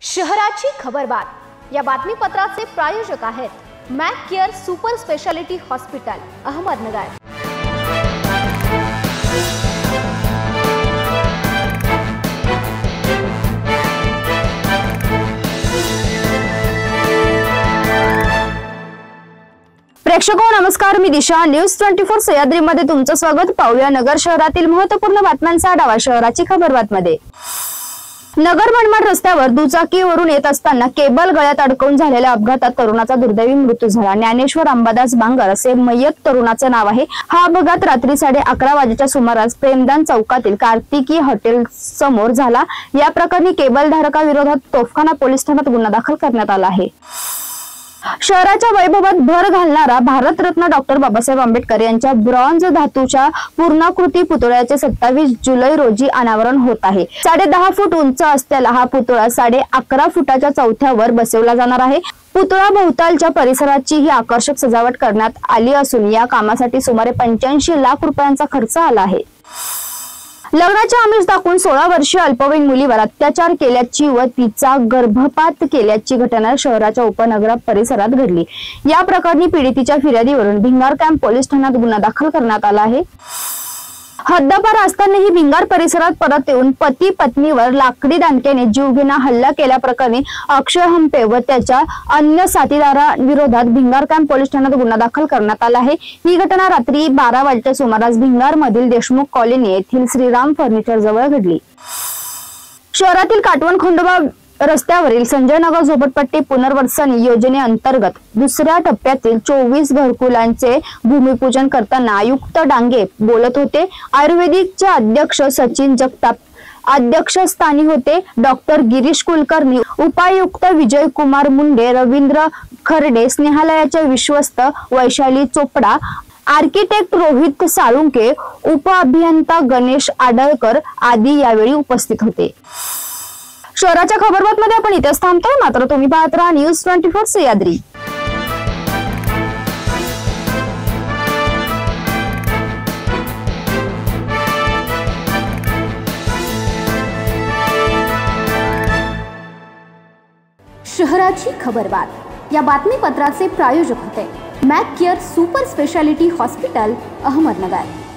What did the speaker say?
शहराची खबरबात या बातमीपत्राचे प्रायोजक आहेत Mac care super speciality hospital Ahmednagar. प्रेक्षको नमस्कार, मी दिशा। न्यूज 24 सह्याद्री मध्ये तुमचं स्वागत। पाहूया नगर शहरातील महत्त्वपूर्ण बातम्यांचा आढावा शहराची खबरबात मध्ये। नगर मनमाड रस्त्यावर दुचाकीवरून येत असताना केबल गळ्यात अडकून झालेल्या अपघातात तरुणाचा दुर्दैवी मृत्यू झाला। ज्ञानेश्वर अंबादास बांगर असे मयत तरुणाचे नाव आहे। हा अपघात रात्री 11:30 वाजेच्या सुमारास प्रेमदान चौकातील कार्तिकी हॉटेल समोर झाला। या प्रकरणी केबल धारकाविरोधात तोफखाना पोलीस ठाण्यात गुन्हा दाखल करण्यात आला आहे। शहराच्या वैभवात भर घालणारा भारतरत्न डॉक्टर बाबासाहेब आंबेडकर यांच्या ब्रॉन्झ धातूच्या पूर्णाकृती पुतळ्याचे 27 जुलै रोजी अनावरण होत आहे। 10.5 फूट उंच असलेला हा पुतळा 11.5 फुटाच्या चौथ्यावर बसवला जाणार आहे। पुतळा भोवतालच्या परिसराची ही आकर्षक सजावट करण्यात आली असून या कामासाठी सुमारे 85 लाख रुपयांचा खर्च आला आहे। लग्नाचे आमिष दाखवून 16 वर्षीय अल्पवयीन मुलीवर अत्याचार केल्याची व तिचा गर्भपात केल्याची घटना शहराच्या उपनगर परिसरात घडली। या प्रकरणी पीडितेच्या फिर्यादीवरून भिंगार कॅम्प पोलीस ठाण्यात गुन्हा दाखल करण्यात आला आहे। हद्दपार असतानाही भिंगार परिसरात परत येऊन पती पत्नीवर लाकडी दांडक्याने जीवघेणा हल्ला केल्याप्रकरणी अक्षय हंपे व त्याच्या अन्य साथीदारांविरोधात भिंगार कॅम्प पोलीस ठाण्यात गुन्हा दाखल करण्यात आला आहे। ही घटना रात्री 12 वाजेच्या सुमारास भिंगार मधील देशमुख कॉलनी येथील श्रीराम फर्निचर जवळ घडली। शहरातील काटवण खंडोबा रस्त्यावरील संजय नगर झोपडपट्टी पुनर्वसन योजनेअंतर्गत दुसऱ्या टप्प्यातील 24 घरकुलांचे भूमिपूजन करताना आयुक्त डांगे बोलत होते। आयुर्वेदिकचे अध्यक्ष सचिन जगताप अध्यक्षस्थानी होते। डॉक्टर गिरीश कुलकर्णी, उपायुक्त विजय कुमार मुंडे, रवींद्र खर्डे, स्नेहालयाचे विश्वस्त वैशाली चोपडा, आर्किटेक्ट रोहित साळुंके, उपअभियंता गणेश आडळकर आदी यावेळी उपस्थित होते। शहराच्या खबरबात मध्ये आपण इथेच थांबतोय, मात्र तुम्ही पाहत राहा न्यूज 24 सह्याद्री। शहराची खबरबात या बातमीपत्राचे प्रायोजक होते Mac care super speciality hospital Ahmednagar.